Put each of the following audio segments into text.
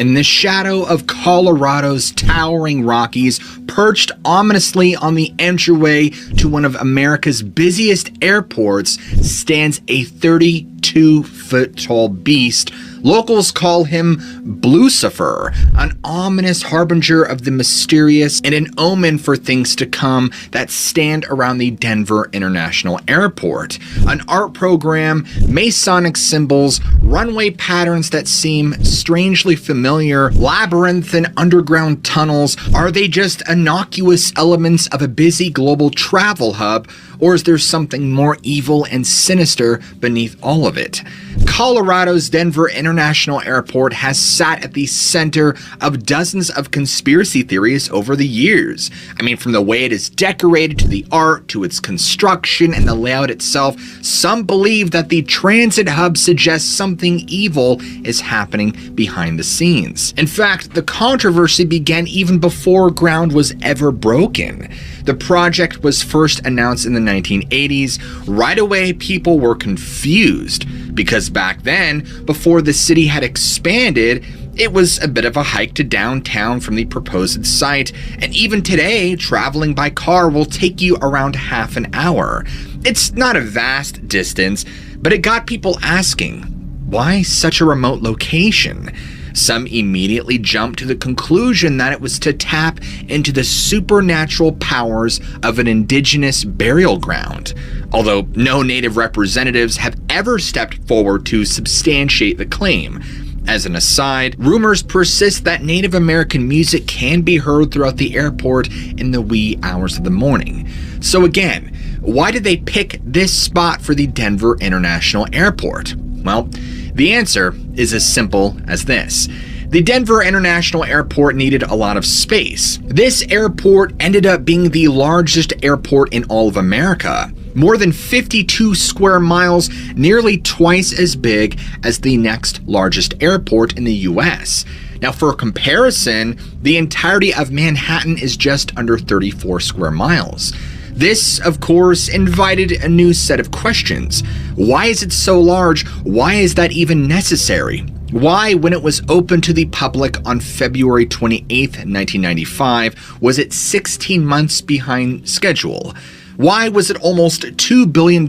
In the shadow of Colorado's towering Rockies, perched ominously on the entryway to one of America's busiest airports, stands a 32-foot-tall beast. Locals call him Blucifer, an ominous harbinger of the mysterious and an omen for things to come that stand around the Denver International Airport. An art program, Masonic symbols, runway patterns that seem strangely familiar, labyrinthine underground tunnels. Are they just innocuous elements of a busy global travel hub, or is there something more evil and sinister beneath all of it? Colorado's Denver International Airport has sat at the center of dozens of conspiracy theories over the years. I mean, from the way it is decorated to the art to its construction and the layout itself, some believe that the transit hub suggests something evil is happening behind the scenes. In fact, the controversy began even before ground was ever broken. The project was first announced in the 1980s. Right away, people were confused because back then, before the city had expanded, it was a bit of a hike to downtown from the proposed site, and even today, traveling by car will take you around half an hour. It's not a vast distance, but it got people asking, why such a remote location? Some immediately jumped to the conclusion that it was to tap into the supernatural powers of an indigenous burial ground, although no native representatives have ever stepped forward to substantiate the claim. As an aside, rumors persist that Native American music can be heard throughout the airport in the wee hours of the morning. So again, why did they pick this spot for the Denver International Airport? Well, the answer is as simple as this. The Denver International Airport needed a lot of space. This airport ended up being the largest airport in all of America. More than 52 square miles, nearly twice as big as the next largest airport in the US. Now, for comparison, the entirety of Manhattan is just under 34 square miles. This, of course, invited a new set of questions. Why is it so large? Why is that even necessary? Why, when it was open to the public on February 28, 1995, was it 16 months behind schedule? Why was it almost $2 billion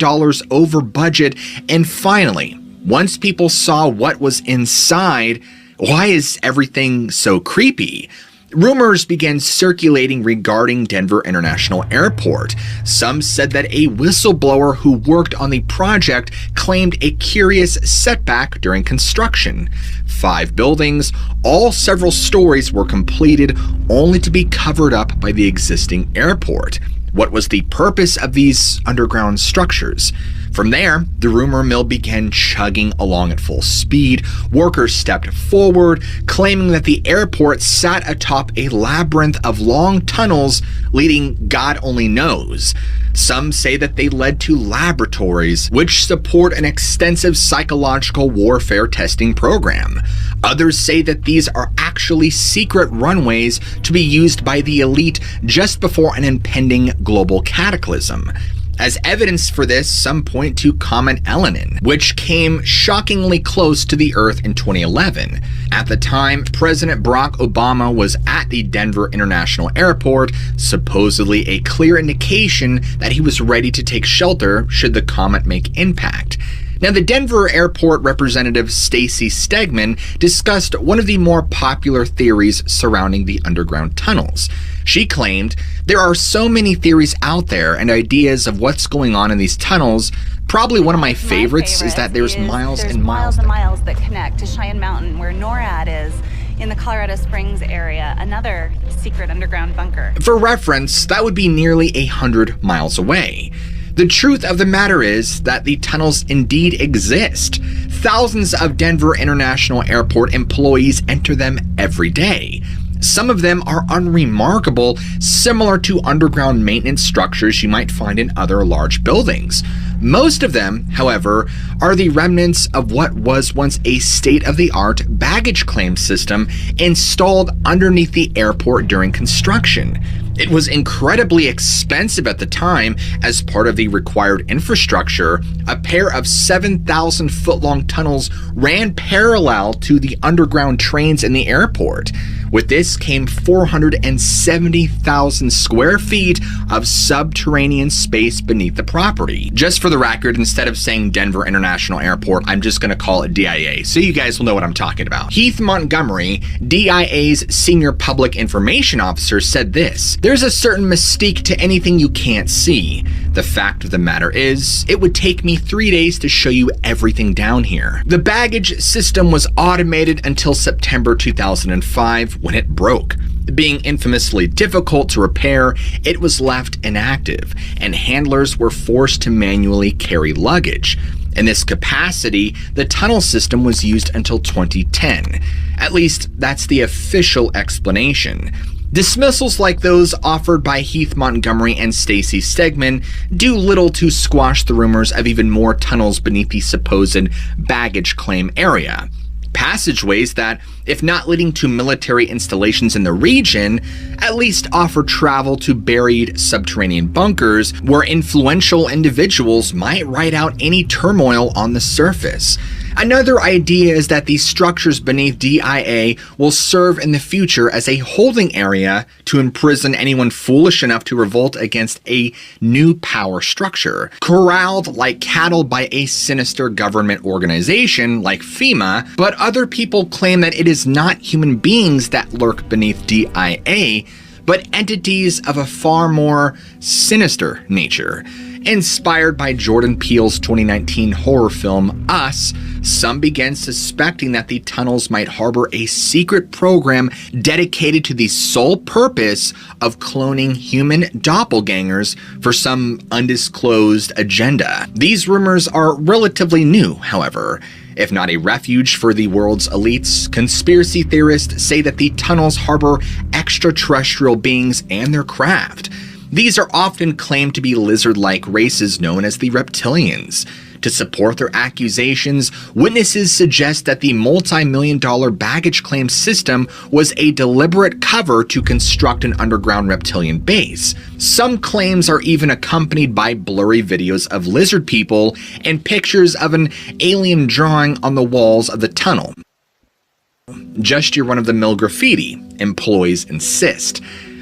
over budget? And finally, once people saw what was inside, why is everything so creepy? Rumors began circulating regarding Denver International Airport. Some said that a whistleblower who worked on the project claimed a curious setback during construction. 5 buildings, all several stories, were completed only to be covered up by the existing airport. What was the purpose of these underground structures? From there, the rumor mill began chugging along at full speed. Workers stepped forward, claiming that the airport sat atop a labyrinth of long tunnels leading God only knows. Some say that they led to laboratories, which support an extensive psychological warfare testing program. Others say that these are actually secret runways to be used by the elite just before an impending global cataclysm. As evidence for this, some point to Comet Elenin, which came shockingly close to the Earth in 2011. At the time, President Barack Obama was at the Denver International Airport, supposedly a clear indication that he was ready to take shelter should the comet make impact. Now, the Denver Airport representative Stacey Stegman discussed one of the more popular theories surrounding the underground tunnels. She claimed, there are so many theories out there and ideas of what's going on in these tunnels. Probably one of my favorites is that there's miles and miles that connect to Cheyenne Mountain, where NORAD is, in the Colorado Springs area, another secret underground bunker. For reference, that would be nearly 100 miles away. The truth of the matter is that the tunnels indeed exist. Thousands of Denver International Airport employees enter them every day. Some of them are unremarkable, similar to underground maintenance structures you might find in other large buildings. Most of them, however, are the remnants of what was once a state-of-the-art baggage claim system installed underneath the airport during construction. It was incredibly expensive at the time. As part of the required infrastructure, a pair of 7,000-foot-long tunnels ran parallel to the underground trains in the airport. With this came 470,000 square feet of subterranean space beneath the property. Just for the record, instead of saying Denver International Airport, I'm just going to call it DIA, so you guys will know what I'm talking about. Heath Montgomery, DIA's senior public information officer, said this: "There's a certain mystique to anything you can't see. The fact of the matter is, it would take me 3 days to show you everything down here." The baggage system was automated until September 2005, when it broke. Being infamously difficult to repair, it was left inactive, and handlers were forced to manually carry luggage. In this capacity, the tunnel system was used until 2010. At least, that's the official explanation. Dismissals like those offered by Heath Montgomery and Stacey Stegman do little to squash the rumors of even more tunnels beneath the supposed baggage claim area. Passageways that, if not leading to military installations in the region, at least offer travel to buried subterranean bunkers where influential individuals might ride out any turmoil on the surface. Another idea is that these structures beneath DIA will serve in the future as a holding area to imprison anyone foolish enough to revolt against a new power structure. Corralled like cattle by a sinister government organization like FEMA, but other people claim that it is not human beings that lurk beneath DIA, but entities of a far more sinister nature. Inspired by Jordan Peele's 2019 horror film Us, some began suspecting that the tunnels might harbor a secret program dedicated to the sole purpose of cloning human doppelgangers for some undisclosed agenda. These rumors are relatively new, however. If not a refuge for the world's elites, conspiracy theorists say that the tunnels harbor extraterrestrial beings and their craft. These are often claimed to be lizard-like races known as the reptilians. To support their accusations, witnesses suggest that the multi-million-dollar baggage claim system was a deliberate cover to construct an underground reptilian base. Some claims are even accompanied by blurry videos of lizard people and pictures of an alien drawing on the walls of the tunnel. Just your run-of-the-mill graffiti, employees insist.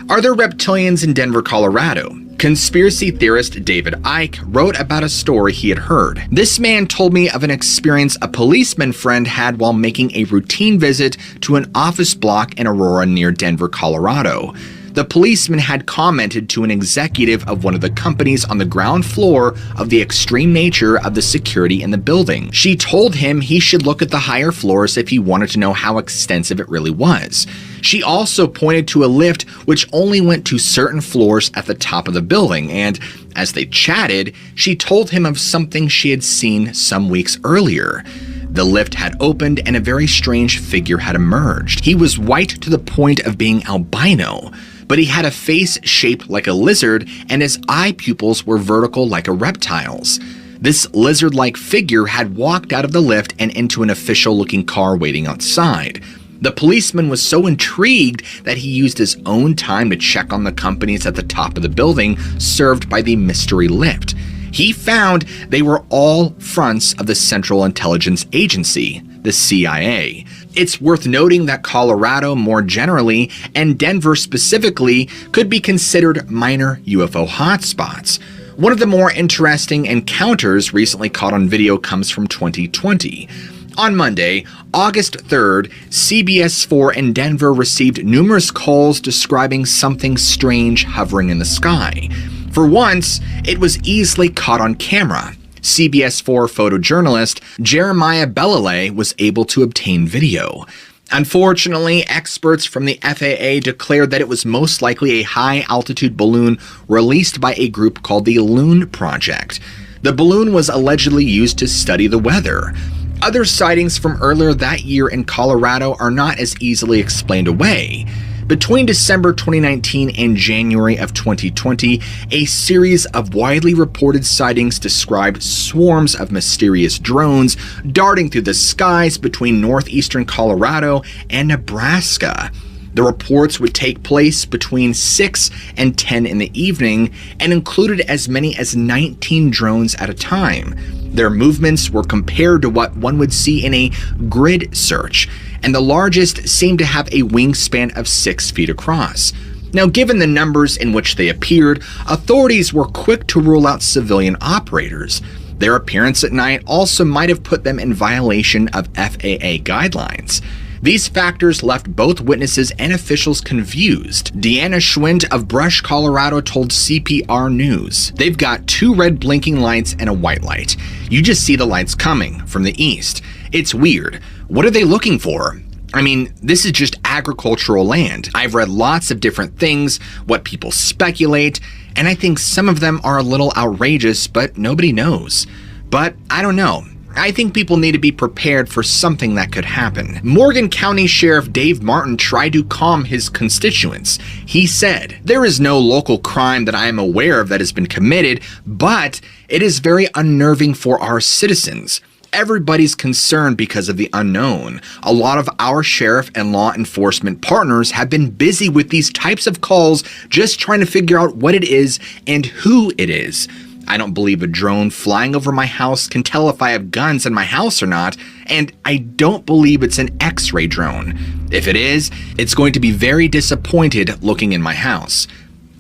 Are there reptilians in Denver, Colorado? Conspiracy theorist David Icke wrote about a story he had heard. This man told me of an experience a policeman friend had while making a routine visit to an office block in Aurora near Denver, Colorado. The policeman had commented to an executive of one of the companies on the ground floor of the extreme nature of the security in the building. She told him he should look at the higher floors if he wanted to know how extensive it really was. She also pointed to a lift which only went to certain floors at the top of the building, and as they chatted, she told him of something she had seen some weeks earlier. The lift had opened and a very strange figure had emerged. He was white to the point of being albino, but he had a face shaped like a lizard and his eye pupils were vertical like a reptile's. This lizard-like figure had walked out of the lift and into an official-looking car waiting outside. The policeman was so intrigued that he used his own time to check on the companies at the top of the building served by the mystery lift. He found they were all fronts of the Central Intelligence Agency, the CIA. It's worth noting that Colorado more generally, and Denver specifically, could be considered minor UFO hotspots. One of the more interesting encounters recently caught on video comes from 2020. On Monday, August 3rd, CBS 4 in Denver received numerous calls describing something strange hovering in the sky. For once, it was easily caught on camera. CBS 4 photojournalist Jeremiah Belalay was able to obtain video. Unfortunately, experts from the FAA declared that it was most likely a high-altitude balloon released by a group called the Loon Project. The balloon was allegedly used to study the weather. Other sightings from earlier that year in Colorado are not as easily explained away. Between December 2019 and January of 2020, a series of widely reported sightings described swarms of mysterious drones darting through the skies between northeastern Colorado and Nebraska. The reports would take place between 6 and 10 in the evening and included as many as 19 drones at a time. Their movements were compared to what one would see in a grid search, and the largest seemed to have a wingspan of 6 feet across. Now, given the numbers in which they appeared, authorities were quick to rule out civilian operators. Their appearance at night also might have put them in violation of FAA guidelines. These factors left both witnesses and officials confused. Deanna Schwind of Brush, Colorado told CPR News, "They've got 2 red blinking lights and a white light. You just see the lights coming from the east. It's weird. What are they looking for? I mean, this is just agricultural land. I've read lots of different things, what people speculate, and I think some of them are a little outrageous, but nobody knows. But I don't know. I think people need to be prepared for something that could happen." Morgan County Sheriff Dave Martin tried to calm his constituents. He said, "There is no local crime that I am aware of that has been committed, but it is very unnerving for our citizens. Everybody's concerned because of the unknown. A lot of our sheriff and law enforcement partners have been busy with these types of calls, just trying to figure out what it is and who it is. I don't believe a drone flying over my house can tell if I have guns in my house or not, and I don't believe it's an X-ray drone. If it is, it's going to be very disappointed looking in my house."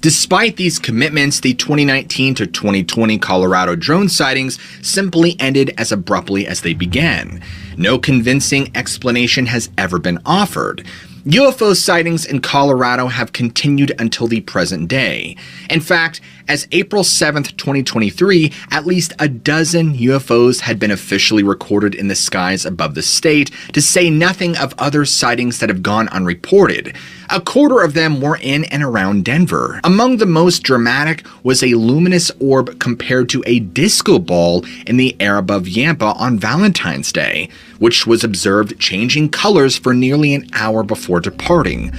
Despite these commitments, the 2019 to 2020 Colorado drone sightings simply ended as abruptly as they began. No convincing explanation has ever been offered. UFO sightings in Colorado have continued until the present day. In fact, as April 7th, 2023, at least a dozen UFOs had been officially recorded in the skies above the state, to say nothing of other sightings that have gone unreported. A quarter of them were in and around Denver. Among the most dramatic was a luminous orb compared to a disco ball in the air above Yampa on Valentine's Day, which was observed changing colors for nearly an hour before departing.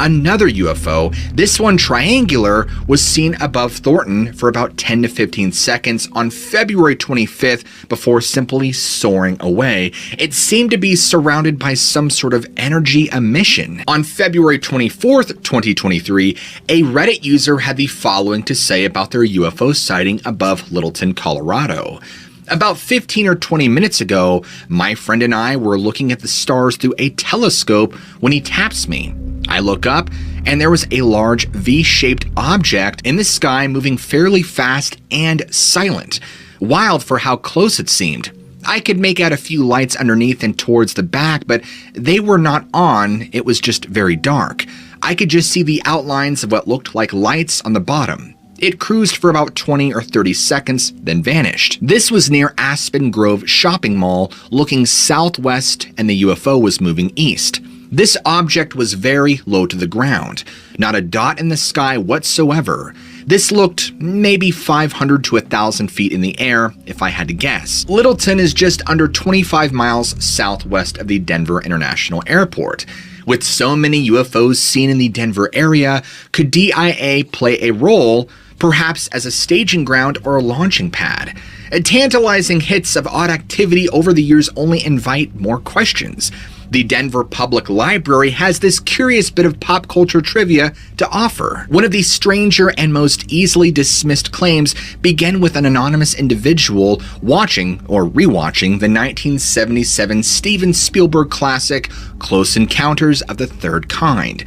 Another UFO, this one triangular, was seen above Thornton for about 10 to 15 seconds on February 25th before simply soaring away. It seemed to be surrounded by some sort of energy emission. On February 24th, 2023, a Reddit user had the following to say about their UFO sighting above Littleton, Colorado. "About 15 or 20 minutes ago, my friend and I were looking at the stars through a telescope when he taps me. I look up, and there was a large V-shaped object in the sky moving fairly fast and silent. Wild for how close it seemed. I could make out a few lights underneath and towards the back, but they were not on, it was just very dark. I could just see the outlines of what looked like lights on the bottom. It cruised for about 20 or 30 seconds, then vanished." This was near Aspen Grove Shopping Mall, looking southwest, and the UFO was moving east. This object was very low to the ground, not a dot in the sky whatsoever. This looked maybe 500 to 1,000 feet in the air, if I had to guess. Littleton is just under 25 miles southwest of the Denver International Airport. With so many UFOs seen in the Denver area, could DIA play a role, perhaps as a staging ground or a launching pad? Tantalizing hits of odd activity over the years only invite more questions. The Denver Public Library has this curious bit of pop culture trivia to offer. One of the stranger and most easily dismissed claims began with an anonymous individual watching or rewatching the 1977 Steven Spielberg classic Close Encounters of the Third Kind.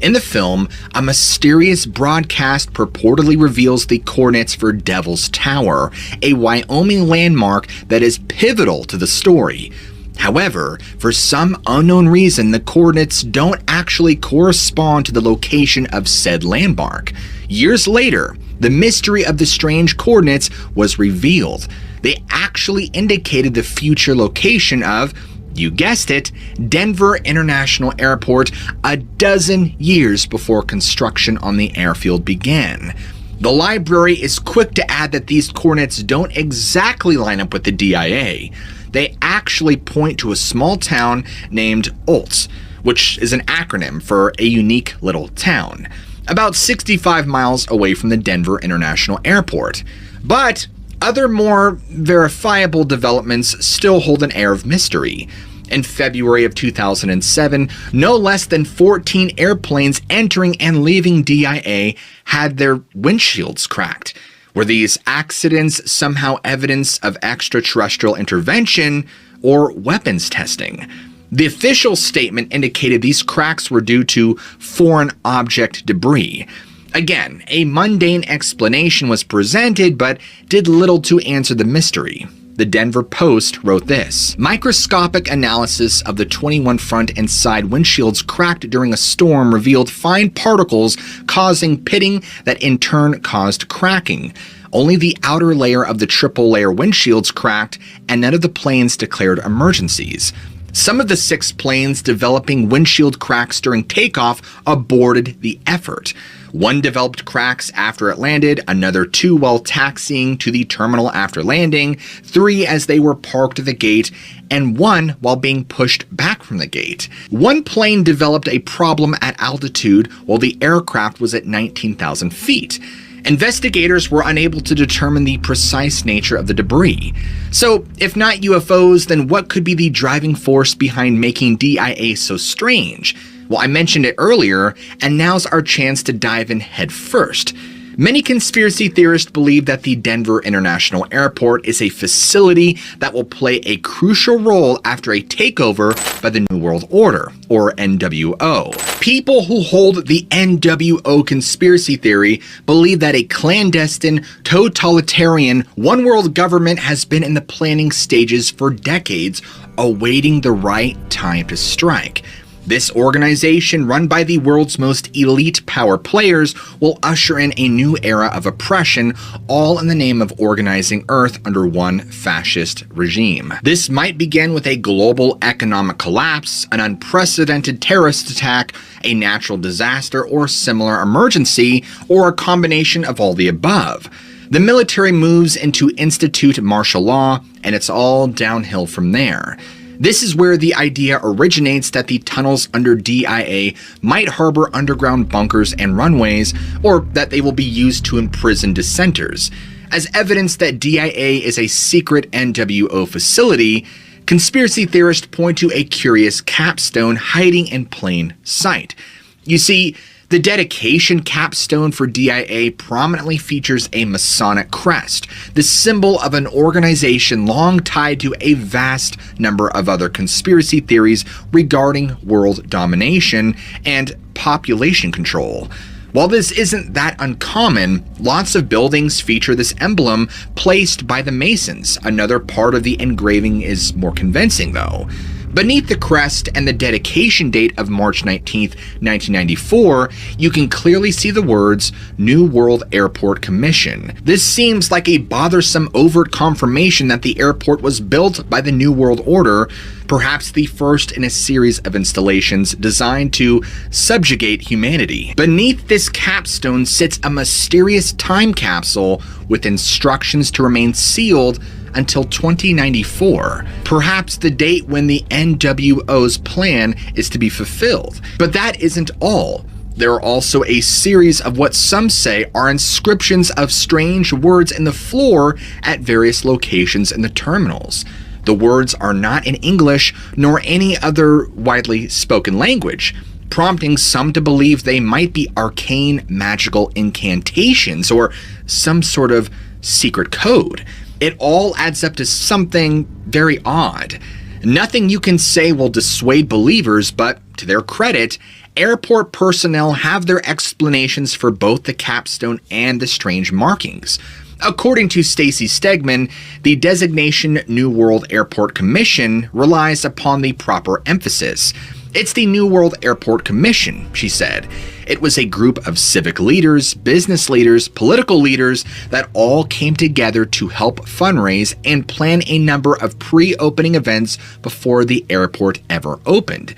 In the film, a mysterious broadcast purportedly reveals the coordinates for Devil's Tower, a Wyoming landmark that is pivotal to the story. However, for some unknown reason, the coordinates don't actually correspond to the location of said landmark. Years later, the mystery of the strange coordinates was revealed. They actually indicated the future location of, you guessed it, Denver International Airport a dozen years before construction on the airfield began. The library is quick to add that these coordinates don't exactly line up with the DIA. They actually point to a small town named Oltz, which is an acronym for a unique little town, about 65 miles away from the Denver International Airport. But other more verifiable developments still hold an air of mystery. In February of 2007, no less than 14 airplanes entering and leaving DIA had their windshields cracked. Were these accidents somehow evidence of extraterrestrial intervention or weapons testing? The official statement indicated these cracks were due to foreign object debris. Again, a mundane explanation was presented, but did little to answer the mystery. The Denver Post wrote this: microscopic analysis of the 21 front and side windshields cracked during a storm revealed fine particles causing pitting that in turn caused cracking. Only the outer layer of the triple layer windshields cracked, and none of the planes declared emergencies. Some of the 6 planes developing windshield cracks during takeoff aborted the effort. 1 developed cracks after it landed, another 2 while taxiing to the terminal after landing, 3 as they were parked at the gate, and 1 while being pushed back from the gate. 1 plane developed a problem at altitude while the aircraft was at 19,000 feet. Investigators were unable to determine the precise nature of the debris. So, if not UFOs, then what could be the driving force behind making DIA so strange? Well, I mentioned it earlier, and now's our chance to dive in head first. Many conspiracy theorists believe that the Denver International Airport is a facility that will play a crucial role after a takeover by the New World Order, or NWO. People who hold the NWO conspiracy theory believe that a clandestine, totalitarian, one-world government has been in the planning stages for decades, awaiting the right time to strike. This organization, run by the world's most elite power players, will usher in a new era of oppression, all in the name of organizing Earth under one fascist regime. This might begin with a global economic collapse, an unprecedented terrorist attack, a natural disaster or similar emergency, or a combination of all the above. The military moves into institute martial law, and it's all downhill from there. This is where the idea originates that the tunnels under DIA might harbor underground bunkers and runways, or that they will be used to imprison dissenters. As evidence that DIA is a secret NWO facility, conspiracy theorists point to a curious capstone hiding in plain sight. You see, the dedication capstone for DIA prominently features a Masonic crest, the symbol of an organization long tied to a vast number of other conspiracy theories regarding world domination and population control. While this isn't that uncommon, lots of buildings feature this emblem placed by the Masons. Another part of the engraving is more convincing, though. Beneath the crest and the dedication date of March 19, 1994, you can clearly see the words New World Airport Commission. This seems like a bothersome overt confirmation that the airport was built by the New World Order, perhaps the first in a series of installations designed to subjugate humanity. Beneath this capstone sits a mysterious time capsule with instructions to remain sealed until 2094, perhaps the date when the NWO's plan is to be fulfilled. But that isn't all. There are also a series of what some say are inscriptions of strange words in the floor at various locations in the terminals. The words are not in English nor any other widely spoken language, prompting some to believe they might be arcane magical incantations or some sort of secret code. It all adds up to something very odd. Nothing you can say will dissuade believers, but to their credit, airport personnel have their explanations for both the capstone and the strange markings. According to Stacy Stegman, the designation New World Airport Commission relies upon the proper emphasis. It's the New World Airport Commission, she said. It was a group of civic leaders, business leaders, political leaders that all came together to help fundraise and plan a number of pre-opening events before the airport ever opened.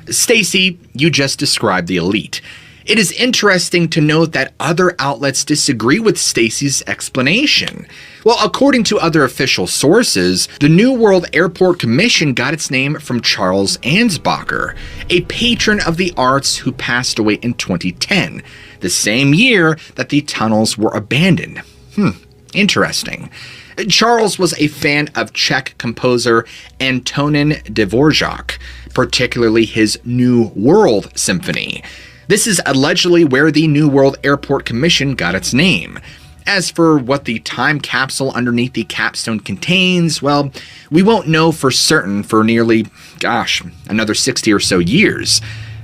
Stacy, you just described the elite. It is interesting to note that other outlets disagree with Stacy's explanation. Well, according to other official sources, the New World Airport Commission got its name from Charles Ansbacher, a patron of the arts who passed away in 2010, the same year that the tunnels were abandoned. Interesting. Charles was a fan of Czech composer Antonin Dvorak, particularly his New World Symphony. This is allegedly where the New World Airport Commission got its name. As for what the time capsule underneath the capstone contains, well, we won't know for certain for nearly, another 60 or so years.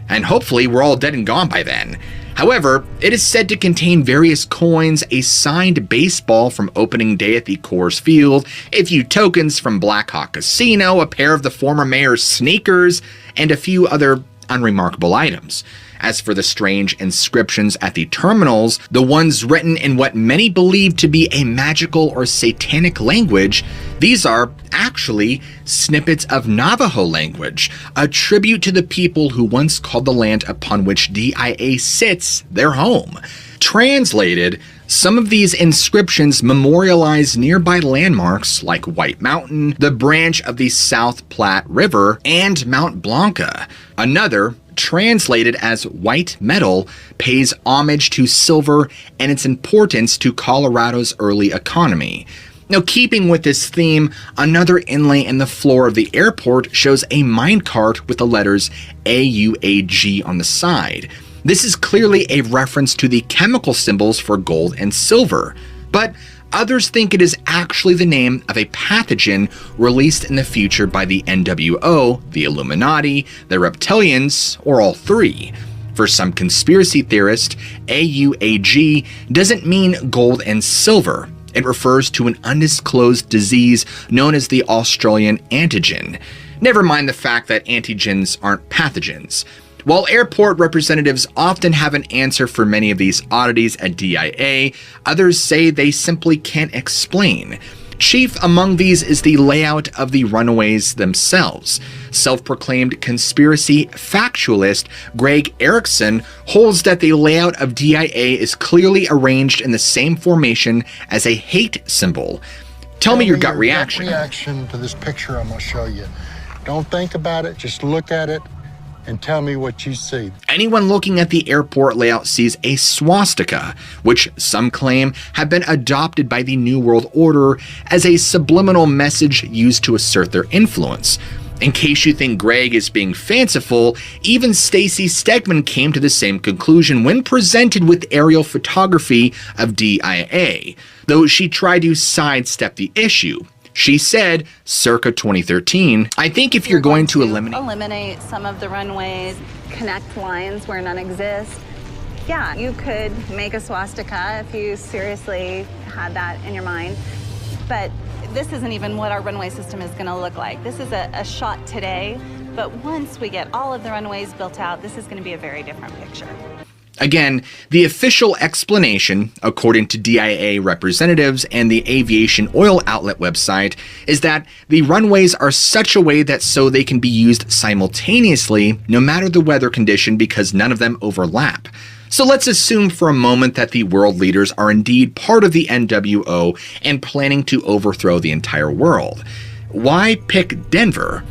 And hopefully we're all dead and gone by then. However, it is said to contain various coins, a signed baseball from opening day at the Coors Field, a few tokens from Black Hawk Casino, a pair of the former mayor's sneakers, and a few other unremarkable items. As for the strange inscriptions at the terminals, the ones written in what many believe to be a magical or satanic language, these are actually snippets of Navajo language, a tribute to the people who once called the land upon which DIA sits their home. Translated, some of these inscriptions memorialize nearby landmarks like White Mountain, the branch of the South Platte River, and Mount Blanca. Another, translated as white metal, pays homage to silver and its importance to Colorado's early economy. Now, keeping with this theme, another inlay in the floor of the airport shows a minecart with the letters AUAG on the side. This is clearly a reference to the chemical symbols for gold and silver, but others think it is actually the name of a pathogen released in the future by the NWO, the Illuminati, the Reptilians, or all three. For some conspiracy theorists, AUAG doesn't mean gold and silver. It refers to an undisclosed disease known as the Australian antigen. Never mind the fact that antigens aren't pathogens. While airport representatives often have an answer for many of these oddities at DIA, others say they simply can't explain. Chief among these is the layout of the runways themselves. Self-proclaimed conspiracy factualist Greg Erickson holds that the layout of DIA is clearly arranged in the same formation as a hate symbol. Tell me your gut reaction. Gut reaction to this picture I'm going to show you. Don't think about it, just look at it and tell me what you see. Anyone looking at the airport layout sees a swastika, which some claim have been adopted by the New World Order as a subliminal message used to assert their influence. In case you think Greg is being fanciful, even Stacy Stegman came to the same conclusion when presented with aerial photography of DIA, though she tried to sidestep the issue. She said, circa 2013, I think if you're going to eliminate some of the runways, connect lines where none exist, yeah, you could make a swastika if you seriously had that in your mind. But this isn't even what our runway system is going to look like. This is a shot today, but once we get all of the runways built out, this is going to be a very different picture. Again, the official explanation, according to DIA representatives and the aviation oil outlet website, is that the runways are such a way that so they can be used simultaneously no matter the weather condition because none of them overlap. So let's assume for a moment that the world leaders are indeed part of the NWO and planning to overthrow the entire world. Why pick Denver?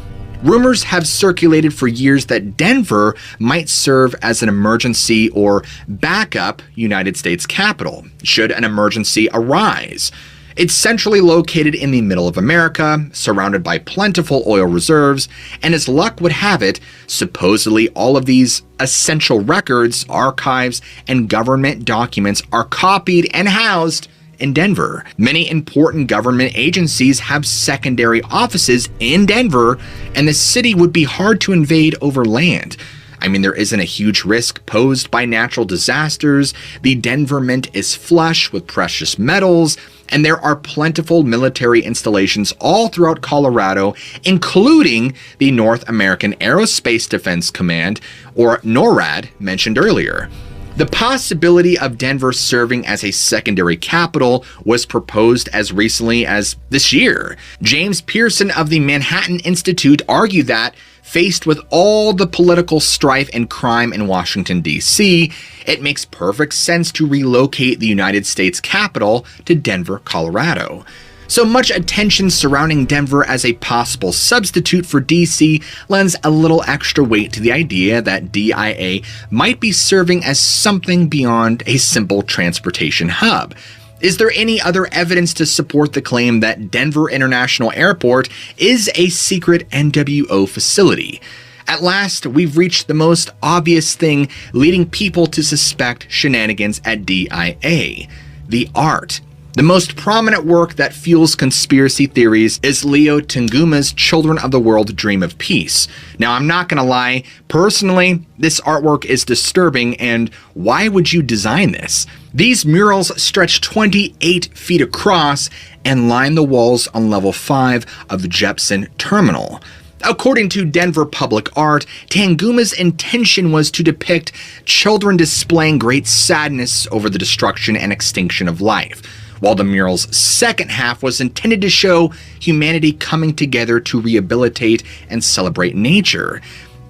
Rumors have circulated for years that Denver might serve as an emergency or backup United States capital, should an emergency arise. It's centrally located in the middle of America, surrounded by plentiful oil reserves, and as luck would have it, supposedly all of these essential records, archives, and government documents are copied and housed in Denver. Many important government agencies have secondary offices in Denver, and the city would be hard to invade over land. I mean, there isn't a huge risk posed by natural disasters, the Denver Mint is flush with precious metals, and there are plentiful military installations all throughout Colorado, including the North American Aerospace Defense Command, or NORAD, mentioned earlier. The possibility of Denver serving as a secondary capital was proposed as recently as this year. James Pearson of the Manhattan Institute argued that, faced with all the political strife and crime in Washington, D.C., it makes perfect sense to relocate the United States Capitol to Denver, Colorado. So much attention surrounding Denver as a possible substitute for DC lends a little extra weight to the idea that DIA might be serving as something beyond a simple transportation hub. Is there any other evidence to support the claim that Denver International Airport is a secret NWO facility? At last, we've reached the most obvious thing leading people to suspect shenanigans at DIA: the art. The most prominent work that fuels conspiracy theories is Leo Tanguma's Children of the World Dream of Peace. Now, I'm not gonna lie, personally, this artwork is disturbing, and why would you design this? These murals stretch 28 feet across and line the walls on level 5 of Jepson Terminal. According to Denver Public Art, Tanguma's intention was to depict children displaying great sadness over the destruction and extinction of life, while the mural's second half was intended to show humanity coming together to rehabilitate and celebrate nature.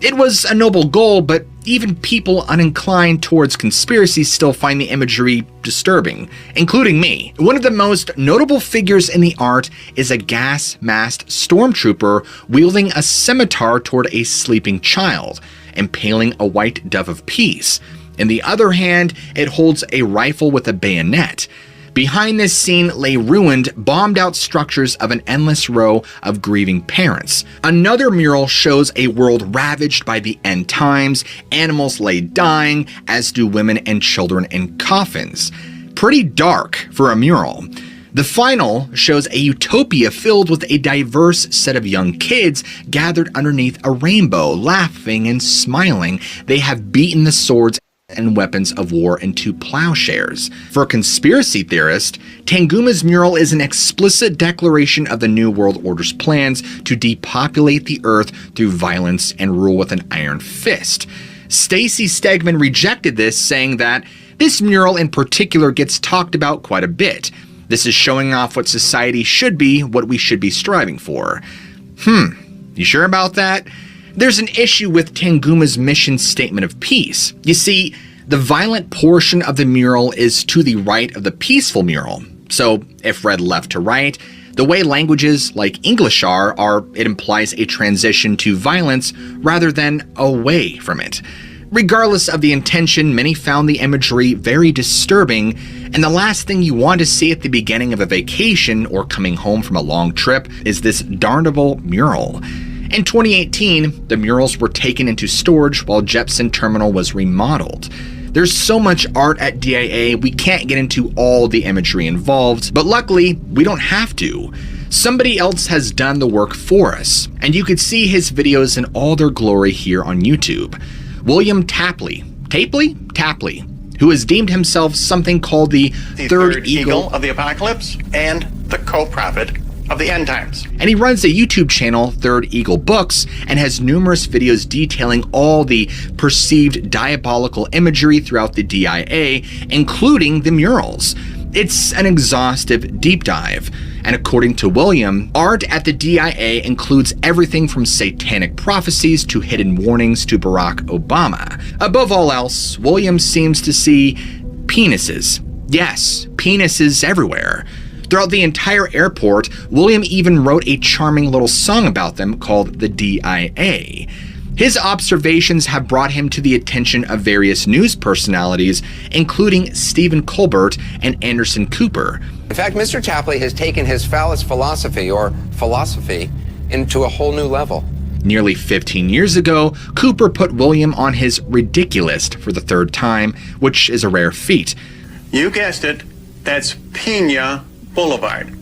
It was a noble goal, but even people uninclined towards conspiracy still find the imagery disturbing, including me. One of the most notable figures in the art is a gas-masked stormtrooper wielding a scimitar toward a sleeping child, impaling a white dove of peace. In the other hand, it holds a rifle with a bayonet. Behind this scene lay ruined, bombed-out structures of an endless row of grieving parents. Another mural shows a world ravaged by the end times. Animals lay dying, as do women and children in coffins. Pretty dark for a mural. The final shows a utopia filled with a diverse set of young kids gathered underneath a rainbow, laughing and smiling. They have beaten the swords and weapons of war into plowshares. For conspiracy theorists, Tanguma's mural is an explicit declaration of the New World Order's plans to depopulate the Earth through violence and rule with an iron fist. Stacy Stegman rejected this, saying that this mural in particular gets talked about quite a bit. This is showing off what society should be, what we should be striving for. You sure about that? There's an issue with Tanguma's mission statement of peace. You see, the violent portion of the mural is to the right of the peaceful mural. So, if read left to right, the way languages like English are, it implies a transition to violence rather than away from it. Regardless of the intention, many found the imagery very disturbing, and the last thing you want to see at the beginning of a vacation or coming home from a long trip is this darnable mural. In 2018, the murals were taken into storage while Jepson Terminal was remodeled. There's so much art at DIA, we can't get into all the imagery involved, but luckily, we don't have to. Somebody else has done the work for us, and you could see his videos in all their glory here on YouTube. William Tapley, who has deemed himself something called the third eagle of the apocalypse and the co-prophet of the end times. And he runs a YouTube channel, Third Eagle Books, and has numerous videos detailing all the perceived diabolical imagery throughout the DIA, including the murals. It's an exhaustive deep dive. And according to William, art at the DIA includes everything from satanic prophecies to hidden warnings to Barack Obama. Above all else, William seems to see penises. Yes, penises everywhere. Throughout the entire airport, William even wrote a charming little song about them called the DIA. His observations have brought him to the attention of various news personalities, including Stephen Colbert and Anderson Cooper. In fact, Mr. Tapley has taken his phallus philosophy, into a whole new level. Nearly 15 years ago, Cooper put William on his ridiculous for the third time, which is a rare feat. You guessed it, that's Pena Boulevard.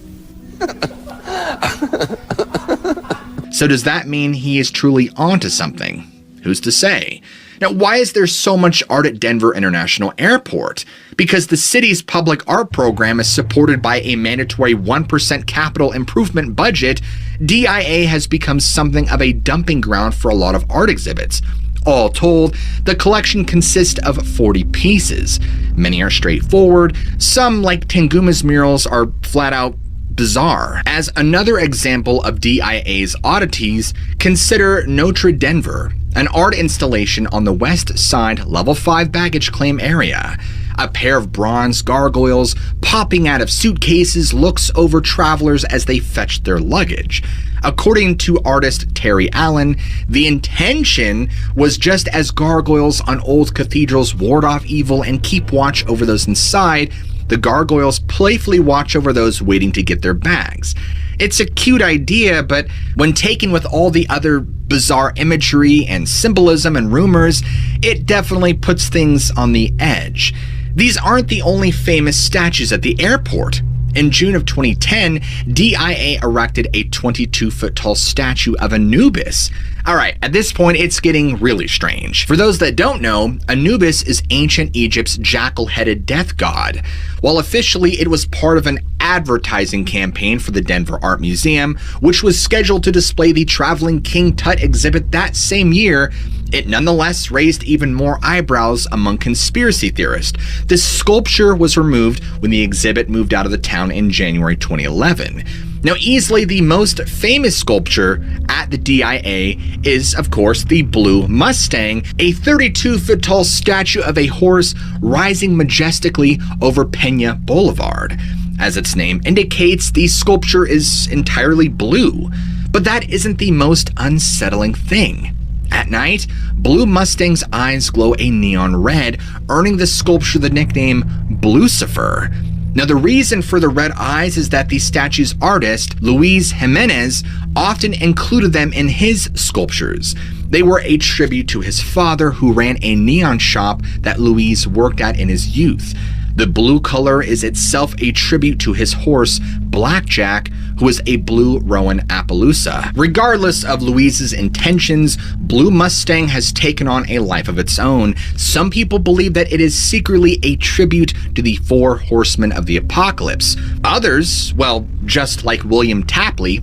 So does that mean he is truly onto something? Who's to say? Now, why is there so much art at Denver International Airport? Because the city's public art program is supported by a mandatory 1% capital improvement budget, DIA has become something of a dumping ground for a lot of art exhibits. All told, the collection consists of 40 pieces. Many are straightforward, some, like Tanguma's murals, are flat out bizarre. As another example of DIA's oddities, consider Notre Denvor, an art installation on the west side level 5 baggage claim area. A pair of bronze gargoyles popping out of suitcases looks over travelers as they fetch their luggage. According to artist Terry Allen, the intention was just as gargoyles on old cathedrals ward off evil and keep watch over those inside, The gargoyles playfully watch over those waiting to get their bags. It's a cute idea, but when taken with all the other bizarre imagery and symbolism and rumors, it definitely puts things on the edge. These aren't the only famous statues at the airport. In June of 2010, DIA erected a 22-foot tall statue of Anubis. Alright, at this point it's getting really strange. For those that don't know, Anubis is ancient Egypt's jackal-headed death god. While officially it was part of an advertising campaign for the Denver Art Museum, which was scheduled to display the traveling King Tut exhibit that same year, it nonetheless raised even more eyebrows among conspiracy theorists. This sculpture was removed when the exhibit moved out of the town in January 2011. Now, easily the most famous sculpture at the DIA is, of course, the Blue Mustang, a 32-foot tall statue of a horse rising majestically over Pena Boulevard. As its name indicates, the sculpture is entirely blue. But that isn't the most unsettling thing. At night, Blue Mustang's eyes glow a neon red, earning the sculpture the nickname Blucifer. Now, the reason for the red eyes is that the statue's artist, Luis Jimenez, often included them in his sculptures. They were a tribute to his father, who ran a neon shop that Luis worked at in his youth. The blue color is itself a tribute to his horse, Blackjack, who is a blue Rowan Appaloosa. Regardless of Luis's intentions, Blue Mustang has taken on a life of its own. Some people believe that it is secretly a tribute to the four horsemen of the apocalypse. Others, well, just like William Tapley,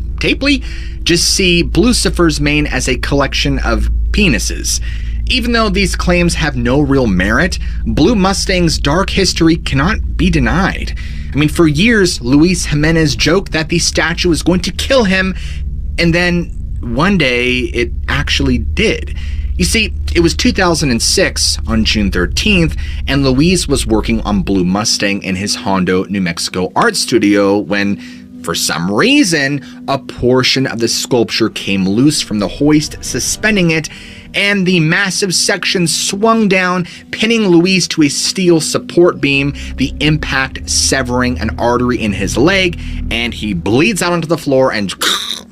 just see Blucifer's mane as a collection of penises. Even though these claims have no real merit, Blue Mustang's dark history cannot be denied. I mean, for years, Luis Jimenez joked that the statue was going to kill him, and then one day it actually did. You see, it was 2006 on June 13th, and Luis was working on Blue Mustang in his Hondo, New Mexico art studio when, for some reason, a portion of the sculpture came loose from the hoist suspending it, and the massive section swung down, pinning Luis to a steel support beam, the impact severing an artery in his leg, and he bleeds out onto the floor and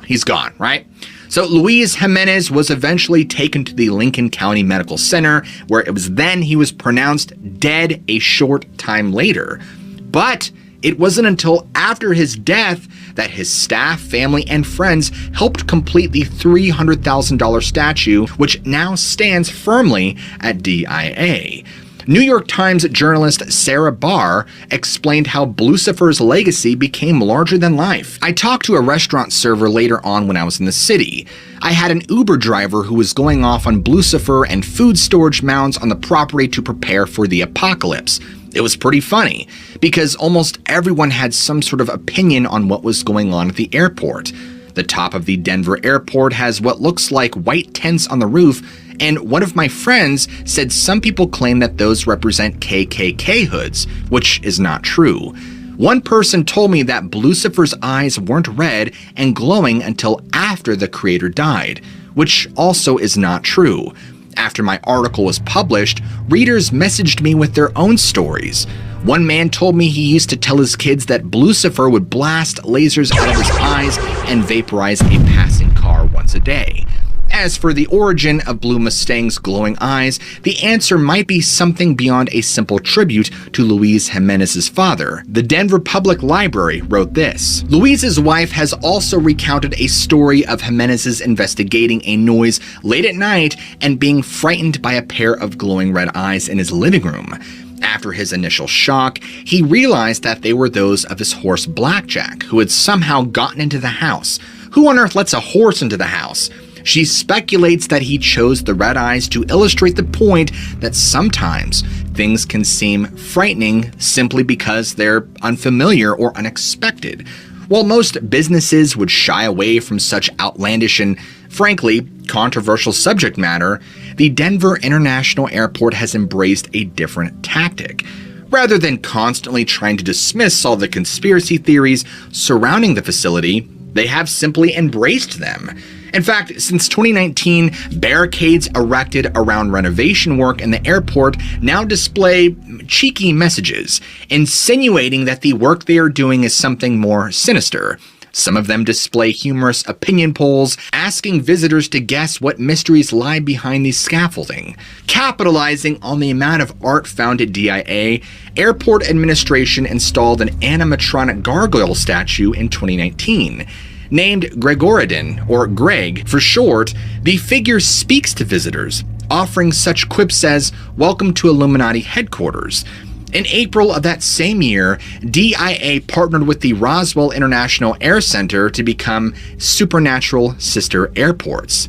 he's gone, right? So Luis Jimenez was eventually taken to the Lincoln County Medical Center, where it was then he was pronounced dead a short time later. But it wasn't until after his death that his staff, family, and friends helped complete the $300,000 statue, which now stands firmly at DIA. New York Times journalist Sarah Barr explained how Blucifer's legacy became larger than life. I talked to a restaurant server later on when I was in the city. I had an Uber driver who was going off on Blucifer and food storage mounds on the property to prepare for the apocalypse. It was pretty funny, because almost everyone had some sort of opinion on what was going on at the airport. The top of the Denver airport has what looks like white tents on the roof, and one of my friends said some people claim that those represent KKK hoods, which is not true. One person told me that Blucifer's eyes weren't red and glowing until after the creator died, which also is not true. After my article was published, readers messaged me with their own stories. One man told me he used to tell his kids that Blucifer would blast lasers out of his eyes and vaporize a passing car once a day. As for the origin of Blue Mustang's glowing eyes, the answer might be something beyond a simple tribute to Luis Jimenez's father. The Denver Public Library wrote this: Luis's wife has also recounted a story of Jimenez's investigating a noise late at night and being frightened by a pair of glowing red eyes in his living room. After his initial shock, he realized that they were those of his horse Blackjack, who had somehow gotten into the house. Who on earth lets a horse into the house? She speculates that he chose the red eyes to illustrate the point that sometimes things can seem frightening simply because they're unfamiliar or unexpected. While most businesses would shy away from such outlandish and, frankly, controversial subject matter, the Denver International Airport has embraced a different tactic. Rather than constantly trying to dismiss all the conspiracy theories surrounding the facility, they have simply embraced them. In fact, since 2019, barricades erected around renovation work in the airport now display cheeky messages, insinuating that the work they are doing is something more sinister. Some of them display humorous opinion polls, asking visitors to guess what mysteries lie behind the scaffolding. Capitalizing on the amount of art found at DIA, Airport Administration installed an animatronic gargoyle statue in 2019. Named Gregoridin, or Greg for short, the figure speaks to visitors, offering such quips as, "Welcome to Illuminati headquarters." In April of that same year, DIA partnered with the Roswell International Air Center to become Supernatural Sister Airports.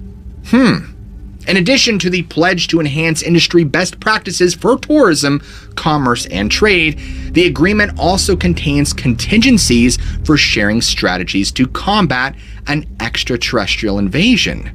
In addition to the pledge to enhance industry best practices for tourism, commerce, and trade, the agreement also contains contingencies for sharing strategies to combat an extraterrestrial invasion.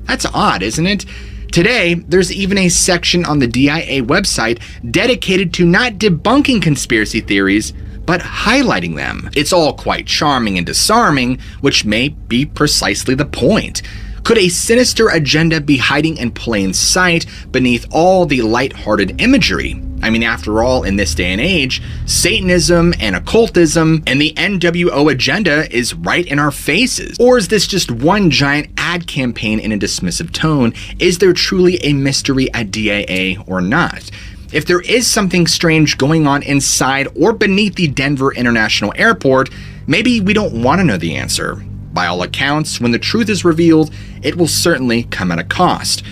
That's odd, isn't it? Today, there's even a section on the DIA website dedicated to not debunking conspiracy theories, but highlighting them. It's all quite charming and disarming, which may be precisely the point. Could a sinister agenda be hiding in plain sight beneath all the light-hearted imagery? I mean, after all, in this day and age, Satanism and occultism and the NWO agenda is right in our faces. Or is this just one giant ad campaign in a dismissive tone? Is there truly a mystery at DIA or not? If there is something strange going on inside or beneath the Denver International Airport, maybe we don't want to know the answer. By all accounts, when the truth is revealed, it will certainly come at a cost.